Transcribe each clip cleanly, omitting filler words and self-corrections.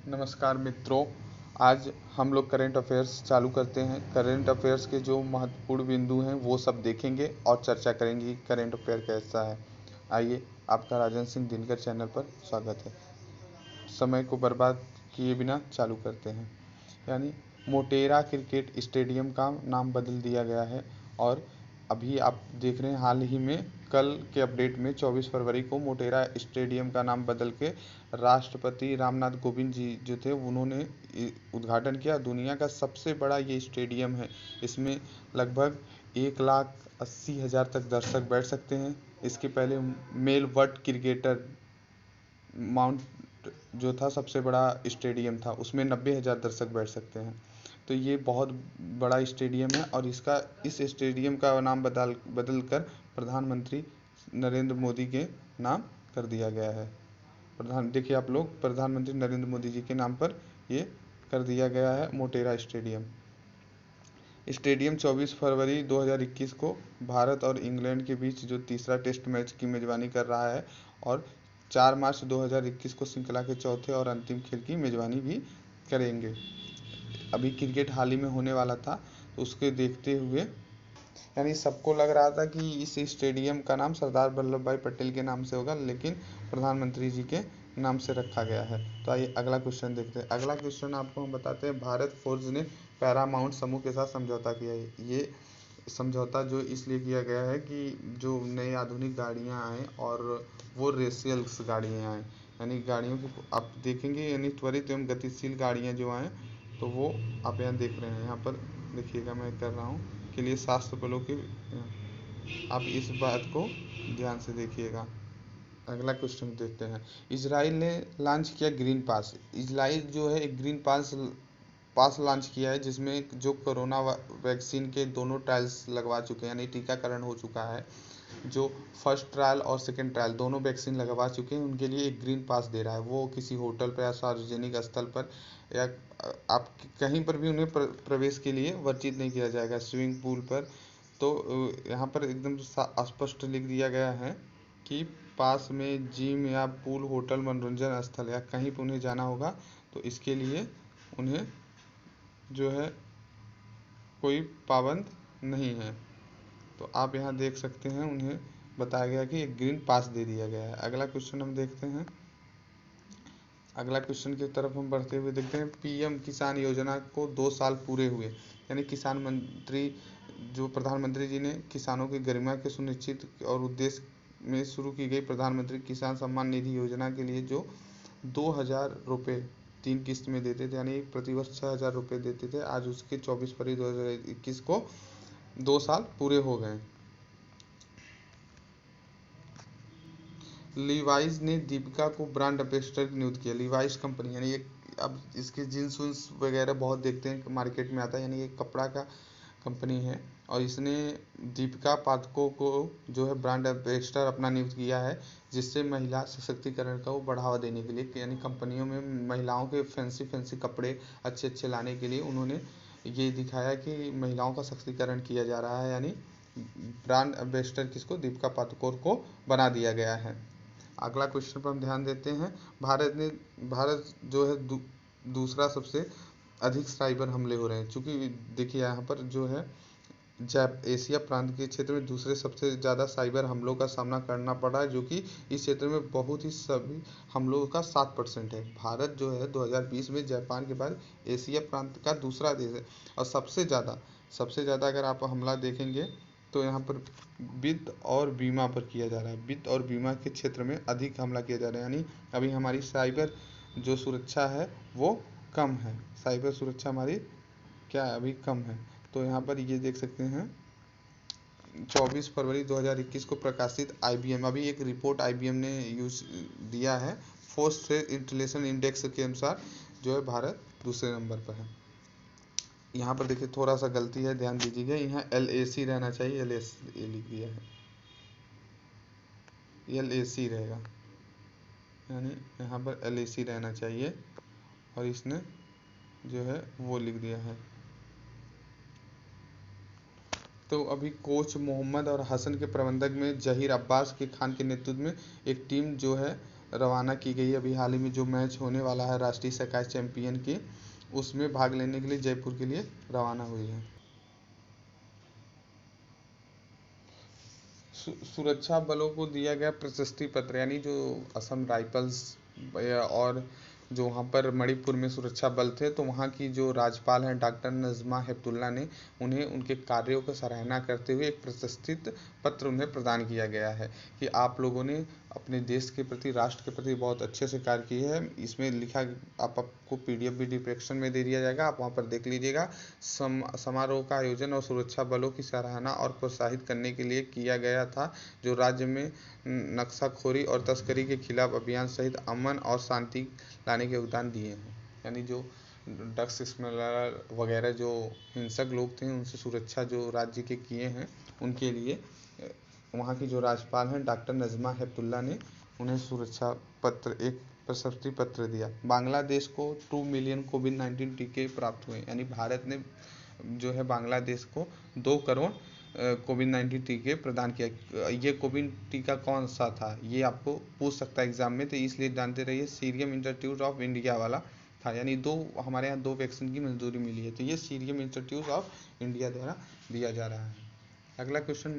नमस्कार मित्रों। आज हम लोग करंट अफेयर्स चालू करते हैं। करंट अफेयर्स के जो महत्वपूर्ण बिंदु हैं वो सब देखेंगे और चर्चा करेंगे कि करंट अफेयर कैसा है। आइए, आपका राजन सिंह दिनकर चैनल पर स्वागत है। समय को बर्बाद किए बिना चालू करते हैं। यानी मोटेरा क्रिकेट स्टेडियम का नाम बदल दिया गया है और अभी आप देख रहे हैं हाल ही में कल के अपडेट में 24 फरवरी को मोटेरा स्टेडियम का नाम बदल के राष्ट्रपति रामनाथ कोविंद जी जो थे उन्होंने उद्घाटन किया। दुनिया का सबसे बड़ा ये स्टेडियम है। इसमें लगभग 1,80,000 तक दर्शक बैठ सकते हैं। इसके पहले मेलबर्न क्रिकेटर माउंट जो था सबसे बड़ा स्टेडियम था, उसमें 90,000 दर्शक बैठ सकते हैं। तो ये बहुत बड़ा स्टेडियम है और इस स्टेडियम का नाम बदल कर प्रधानमंत्री नरेंद्र मोदी के नाम कर दिया गया है। देखिए आप लोग, प्रधानमंत्री नरेंद्र मोदी जी के नाम पर ये कर दिया गया है मोटेरा स्टेडियम। स्टेडियम 24 फरवरी 2021 को भारत और इंग्लैंड के बीच जो तीसरा टेस्ट मैच की मेज़बानी कर रहा है और 4 मार्च 2021 को श्रृंखला के चौथे और अंतिम खेल की मेज़बानी भी करेंगे। अभी क्रिकेट हाल ही में होने वाला था, तो उसके देखते हुए यानी सबको लग रहा था कि इस स्टेडियम का नाम सरदार वल्लभ भाई पटेल के नाम से होगा, लेकिन प्रधानमंत्री जी के नाम से रखा गया है। तो आइए अगला क्वेश्चन देखते हैं। अगला क्वेश्चन आपको हम बताते हैं, भारत फोर्ज ने पैरामाउंट समूह के साथ समझौता किया है। ये समझौता जो इसलिए किया गया है कि जो नई आधुनिक गाड़ियां आएँ और वो रेसियल्स गाड़ियां आएँ, यानी गाड़ियों की आप देखेंगे यानी त्वरित एवं गतिशील गाड़ियां जो आएँ, तो वो आप यहाँ देख रहे हैं। यहाँ पर देखिएगा, मैं कर रहा हूँ के लिए शास्त्र बलों के, आप इस बात को ध्यान से देखिएगा। अगला क्वेश्चन देखते हैं। इजराइल ने लॉन्च किया ग्रीन पास। इजराइल जो है एक ग्रीन पास लॉन्च किया है, जिसमें जो कोरोना वैक्सीन के दोनों ट्रायल्स लगवा चुके हैं, यानी टीकाकरण हो चुका है। जो फर्स्ट ट्रायल और सेकंड ट्रायल दोनों वैक्सीन लगवा चुके हैं, उनके लिए एक ग्रीन पास दे रहा है। वो किसी होटल पर या सार्वजनिक स्थल पर या आप कहीं पर भी उन्हें प्रवेश के लिए वर्जित नहीं किया जाएगा। स्विमिंग पूल पर तो यहाँ पर एकदम स्पष्ट लिख दिया गया है कि पास में जिम या पूल, होटल, मनोरंजन स्थल या कहीं पर उन्हें जाना होगा, तो इसके लिए उन्हें जो है कोई पाबंद नहीं है। तो आप यहाँ देख सकते हैं, उन्हें बताया गया कि एक ग्रीन पास दे दिया गया है। अगला क्वेश्चन हम देखते हैं। अगला क्वेश्चन की तरफ हम बढ़ते हुए देखते हैं। पीएम किसान योजना को 2 साल पूरे हुए, यानी किसान मंत्री जो प्रधानमंत्री जी ने किसानों की गरिमा के सुनिश्चित और उद्देश्य में शुरू की गई प्रधानमंत्री किसान सम्मान निधि योजना के लिए जो 2,000 रुपये 3 किस्त में देते थे, यानी प्रतिवर्ष 6,000 रुपये देते थे, आज उसके 24 फरवरी 2021 को 2 साल पूरे हो गए। लीवाइस ने दीपिका को ब्रांड एम्बेसडर नियुक्त किया। लीवाइस कंपनी यानी एक, अब इसके जींस वींस वगैरह बहुत देखते हैं मार्केट में आता है, यानी एक कपड़ा का कंपनी है और इसने दीपिका पादुकोण को जो है ब्रांड एम्बेसडर अपना नियुक्त किया है, जिससे महिला सशक्तिकरण का वो बढ़ावा देने के लिए, यानी कंपनियों में महिलाओं के फैंसी कपड़े अच्छे अच्छे लाने के लिए उन्होंने ये दिखाया कि महिलाओं का सशक्तिकरण किया जा रहा है, यानी ब्रांड एम्बेसडर किसको, दीपिका पादुकोण को बना दिया गया है। अगला क्वेश्चन पर हम ध्यान देते हैं। भारत जो है दूसरा सबसे अधिक साइबर हमले हो रहे हैं, चूँकि देखिए यहाँ पर जो है एशिया प्रांत के क्षेत्र में दूसरे सबसे ज़्यादा साइबर हमलों का सामना करना पड़ रहा है, जो कि इस क्षेत्र में बहुत ही सभी हमलों का 7% है। भारत जो है 2020 में जापान के बाद एशिया प्रांत का दूसरा देश है और सबसे ज़्यादा अगर आप हमला देखेंगे तो यहाँ पर वित्त और बीमा पर किया जा रहा है। वित्त और बीमा के क्षेत्र में अधिक हमला किया जा रहा है, यानी अभी हमारी साइबर जो सुरक्षा है वो कम है। साइबर सुरक्षा हमारी क्या है, अभी कम है। तो यहाँ पर ये देख सकते हैं 24 फरवरी 2021 को प्रकाशित IBM, अभी एक रिपोर्ट IBM ने दिया है, फोर्स ट्रेड इंटेलेक्शन इंडेक्स के अनुसार जो है भारत दूसरे नंबर पर है। यहाँ पर देखिए थोड़ा सा गलती है, ध्यान दीजिएगा, यहाँ LAC रहना चाहिए, LAC लिख दिया है, LAC रहेगा, यानी यहाँ पर LAC रहना चाहिए और इसने जो है वो लिख दिया है। तो अभी कोच मोहम्मद और हसन के प्रबंधक में जहीर अब्बास के खान के नेतृत्व में एक टीम जो है रवाना की गई। अभी हाल ही में जो मैच होने वाला है राष्ट्रीय स्काई चैंपियन के, उसमें भाग लेने के लिए जयपुर के लिए रवाना हुई है। सुरक्षा बलों को दिया गया प्रशस्ति पत्र, यानी जो असम राइफल्स और जो वहाँ पर मणिपुर में सुरक्षा बल थे, तो वहाँ की जो राज्यपाल हैं डॉक्टर नज़मा हेपतुल्ला ने उन्हें उनके कार्यों को सराहना करते हुए एक प्रशस्ति पत्र उन्हें प्रदान किया गया है कि आप लोगों ने अपने देश के प्रति, राष्ट्र के प्रति बहुत अच्छे से कार्य किए हैं। इसमें लिखा, आपको पीडीएफ भी डिस्क्रिप्शन में दे दिया जाएगा, आप वहाँ पर देख लीजिएगा। समारोह का आयोजन और सुरक्षा बलों की सराहना और प्रोत्साहित करने के लिए किया गया था, जो राज्य में नक्साखोरी और तस्करी के खिलाफ अभियान सहित अमन और शांति लाने के योगदान दिए हैं। यानी जो ड्रग्स स्मगलर वगैरह जो हिंसक लोग थे, उनसे सुरक्षा जो राज्य के किए हैं, उनके लिए वहाँ की जो राज्यपाल हैं डॉक्टर नज़मा हेपतुल्ला ने उन्हें सुरक्षा पत्र, एक प्रशस्ति पत्र दिया। बांग्लादेश को 2 मिलियन कोविड-19 टीके प्राप्त हुए, यानी भारत ने जो है बांग्लादेश को 2 करोड़ कोविड-19 टीके प्रदान किया। ये कोविड टीका कौन सा था, ये आपको पूछ सकता है एग्जाम में, तो इसलिए जानते रहिए सीरम इंस्टीट्यूट ऑफ इंडिया वाला था। यानी हमारे यहाँ 2 वैक्सीन की मंजूरी मिली है, तो ये सीरम इंस्टीट्यूट ऑफ इंडिया द्वारा दिया जा रहा है। अगला क्वेश्चन,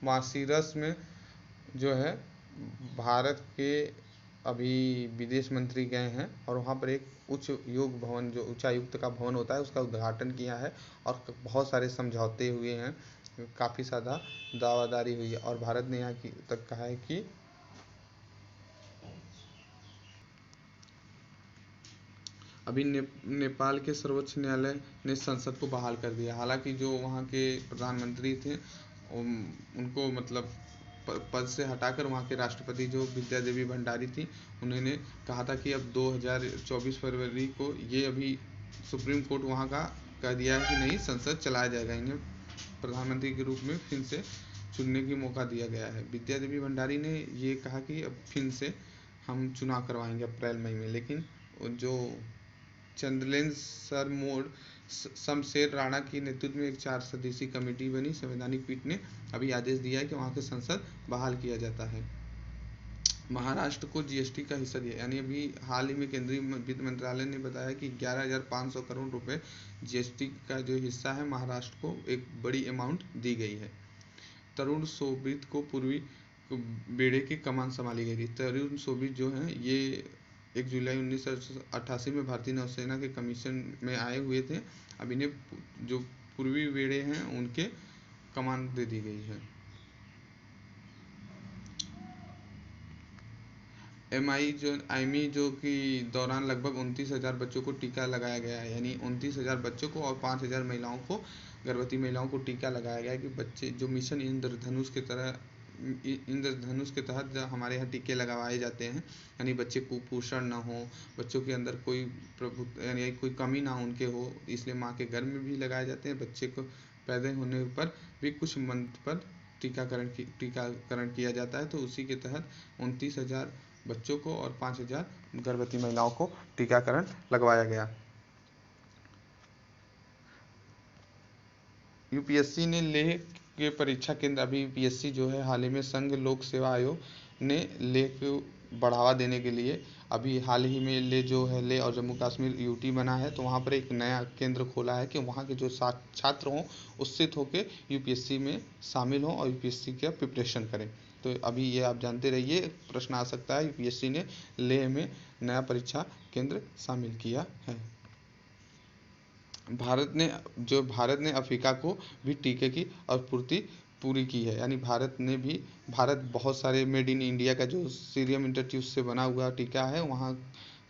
मार्शल में जो है भारत के अभी विदेश मंत्री गए हैं और वहाँ पर एक उच्च योग भवन, जो उच्चायुक्त का भवन होता है, उसका उद्घाटन किया है और बहुत सारे समझौते हुए हैं, काफ़ी ज़्यादा दावादारी हुई है। और भारत ने यहाँ की तक कहा है कि अभी नेपाल के सर्वोच्च न्यायालय ने संसद को बहाल कर दिया। हालांकि जो वहाँ के प्रधानमंत्री थे उनको मतलब पद से हटाकर वहाँ के राष्ट्रपति जो विद्या देवी भंडारी थी, उन्होंने कहा था कि अब 2024 फरवरी को ये अभी सुप्रीम कोर्ट वहाँ का कह दिया है कि नहीं, संसद चलाया जाएगा, इन्हें प्रधानमंत्री के रूप में फिर से चुनने की मौका दिया गया है। विद्या देवी भंडारी ने ये कहा कि अब फिर से हम चुनाव करवाएंगे अप्रैल मई में, लेकिन जो चंद्रलेन सरमोड शमशेर राणा की नेतृत्व में एक 4 सदस्यीय कमेटी बनी संवैधानिक पीठ ने अभी आदेश दिया है कि वहाँ के संसद बहाल किया जाता है। महाराष्ट्र को जीएसटी का हिस्सा दिया, यानी अभी हाल ही में केंद्रीय वित्त मंत्रालय ने बताया कि 11,500 करोड़ रुपए जीएसटी का जो हिस्सा है, महाराष्ट्र को एक बड़ी अमाउंट दी गई है। तरुण सोबित को पूर्वी बेड़े की कमान संभाली गई थी। तरुण सोबित जो हैं ये 1 जुलाई 1988 में भारतीय नौसेना के कमीशन में आए हुए थे। अब इन्हें जो पूर्वी बेड़े हैं उनके कमान दे दी गई है। एमई जो कि दौरान लगभग 29,000 बच्चों को टीका लगाया गया है, यानी 29,000 बच्चों को और 5,000 महिलाओं को, गर्भवती महिलाओं को टीका लगाया गया है कि बच्चे जो मिशन इंद्रधनुष के तहत हमारे यहाँ टीके लगवाए जाते हैं, यानी बच्चे कुपोषण ना हो, बच्चों के अंदर कोई यानी कोई कमी ना उनके हो, इसलिए माँ के गर्भ में भी लगाए जाते हैं। बच्चे को पैदा होने पर भी कुछ मंथ पर टीकाकरण किया जाता है, तो उसी के तहत 29,000 बच्चों को और 5,000 गर्भवती महिलाओं को टीकाकरण लगवाया गया। यूपीएससी ने लेह के परीक्षा केंद्र, अभी यूपीएससी जो है हाल ही में संघ लोक सेवा आयोग ने लेह को बढ़ावा देने के लिए अभी हाल ही में लेह जो है, लेह और जम्मू कश्मीर यूटी बना है, तो वहाँ पर एक नया केंद्र खोला है कि वहाँ के जो छात्र हों उत्सित होकर यूपीएससी में शामिल हों और यूपीएससी का प्रिपरेशन करें। तो अभी ये आप जानते रहिए, प्रश्न आ सकता है, यूपीएससी ने लेह में नया परीक्षा केंद्र शामिल किया है। भारत ने अफ्रीका को भी टीके की आपूर्ति पूरी की है, यानी भारत बहुत सारे मेड इन इंडिया का जो सीरम इंस्टीट्यूट से बना हुआ टीका है, वहाँ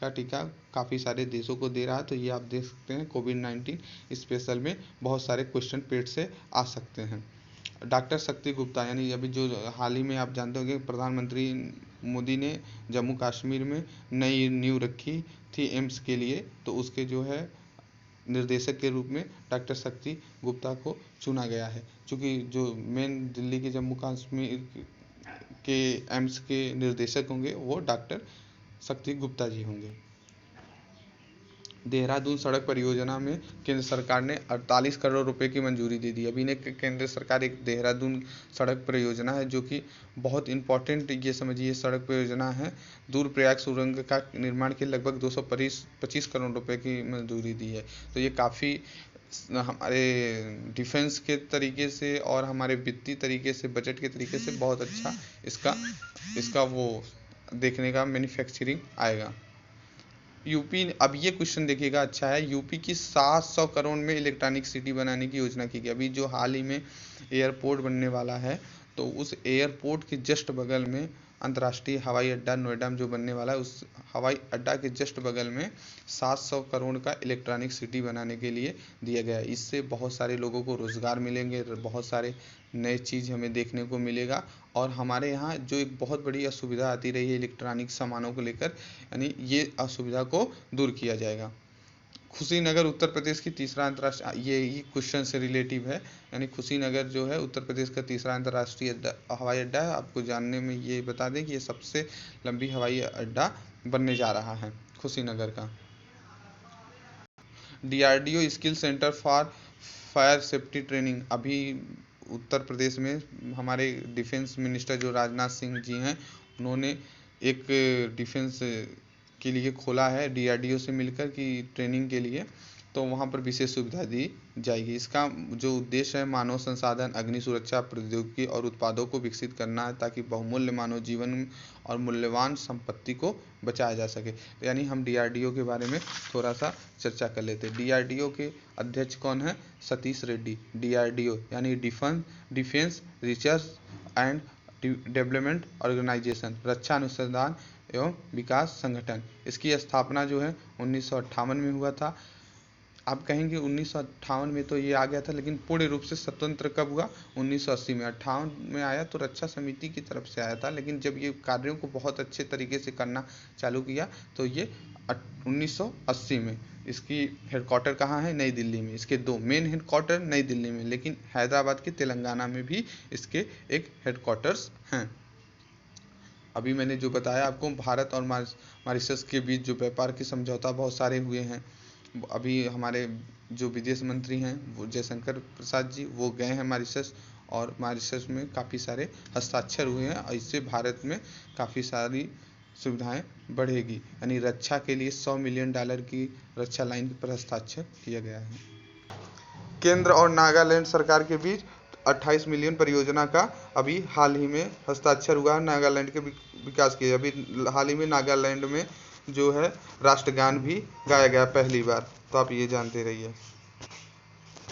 का टीका काफ़ी सारे देशों को दे रहा है। तो ये आप देख सकते हैं, कोविड-19 स्पेशल में बहुत सारे क्वेश्चन पेट से आ सकते हैं। डॉक्टर शक्ति गुप्ता, यानी अभी जो हाल ही में आप जानते होंगे प्रधानमंत्री मोदी ने जम्मू कश्मीर में नई नींव रखी थी एम्स के लिए, तो उसके जो है निर्देशक के रूप में डॉक्टर शक्ति गुप्ता को चुना गया है, क्योंकि जो मेन दिल्ली के जम्मू कश्मीर के एम्स के निर्देशक होंगे वो डॉक्टर शक्ति गुप्ता जी होंगे। देहरादून सड़क परियोजना में केंद्र सरकार ने 48 करोड़ रुपए की मंजूरी दे दी। अभी ने केंद्र सरकार एक देहरादून सड़क परियोजना है जो कि बहुत इंपॉर्टेंट, ये समझिए, सड़क परियोजना है। दूर प्रयाग सुरंग का निर्माण के लगभग 225 करोड़ रुपए की मंजूरी दी है। तो ये काफ़ी हमारे डिफेंस के तरीके से और हमारे वित्तीय तरीके से, बजट के तरीके से बहुत अच्छा इसका वो देखने का मैन्युफैक्चरिंग आएगा। यूपी, अब ये क्वेश्चन देखिएगा, अच्छा है, यूपी की 700 करोड़ में इलेक्ट्रॉनिक सिटी बनाने की योजना की गई। अभी जो हाल ही में एयरपोर्ट बनने वाला है, तो उस एयरपोर्ट के जस्ट बगल में अंतर्राष्ट्रीय हवाई अड्डा नोएडा में जो बनने वाला है, उस हवाई अड्डा के जस्ट बगल में 700 करोड़ का इलेक्ट्रॉनिक सिटी बनाने के लिए दिया गया है। इससे बहुत सारे लोगों को रोज़गार मिलेंगे, बहुत सारे नए चीज़ हमें देखने को मिलेगा। और हमारे यहाँ जो एक बहुत बड़ी असुविधा आती रही है इलेक्ट्रॉनिक सामानों को लेकर, यानी ये असुविधा को दूर किया जाएगा। कुशीनगर उत्तर प्रदेश की तीसरा अंतर्राष्ट्रीय, ये क्वेश्चन से रिलेटिव है, यानी कुशीनगर जो है उत्तर प्रदेश का तीसरा अंतर्राष्ट्रीय हवाई अड्डा है। आपको जानने में ये बता दें कि ये सबसे लंबी हवाई अड्डा बनने जा रहा है कुशीनगर का। DRDO skill centre for fire safety training, अभी उत्तर प्रदेश में हमारे डिफेंस मिनिस्टर जो राजनाथ सिंह जी हैं, उन्होंने एक डिफेंस के लिए खोला है DRDO से मिलकर कि ट्रेनिंग के लिए, तो वहाँ पर विशेष सुविधा दी जाएगी। इसका जो उद्देश्य है, मानव संसाधन, अग्नि सुरक्षा प्रौद्योगिकी और उत्पादों को विकसित करना है, ताकि बहुमूल्य मानव जीवन और मूल्यवान संपत्ति को बचाया जा सके। तो यानी हम DRDO के बारे में थोड़ा सा चर्चा कर लेते हैं। DRDO के अध्यक्ष कौन है? सतीश रेड्डी। DRDO यानी defence research and development organisation, रक्षा अनुसंधान एवं विकास संगठन। इसकी स्थापना जो है 1958 में हुआ था। आप कहेंगे 1958 में तो ये आ गया था, लेकिन पूर्ण रूप से स्वतंत्र कब हुआ? 1980 में। 58 में आया तो रक्षा समिति की तरफ से आया था, लेकिन जब ये कार्यों को बहुत अच्छे तरीके से करना चालू किया तो ये 1980 में। इसकी हेडक्वार्टर कहाँ है? नई दिल्ली में। इसके दो मेन हेडक्वार्टर नई दिल्ली में, लेकिन हैदराबाद के तेलंगाना में भी इसके एक हेडक्वार्टर्स हैं। अभी मैंने जो बताया आपको, भारत और मॉरिशस के बीच जो व्यापार के समझौता बहुत सारे हुए हैं। अभी हमारे जो विदेश मंत्री हैं वो जयशंकर प्रसाद जी, वो गए हैं मॉरिशस, और मॉरिशस में काफ़ी सारे हस्ताक्षर हुए हैं, और इससे भारत में काफ़ी सारी सुविधाएं बढ़ेगी। यानी रक्षा के लिए $100 मिलियन की रक्षा लाइन पर हस्ताक्षर किया गया है। केंद्र और नागालैंड सरकार के बीच 28 मिलियन परियोजना का अभी हाल ही में हस्ताक्षर हुआ है नागालैंड के विकास के। अभी हाल ही में नागालैंड में जो है राष्ट्रगान भी गाया गया पहली बार, तो आप ये जानते रहिए।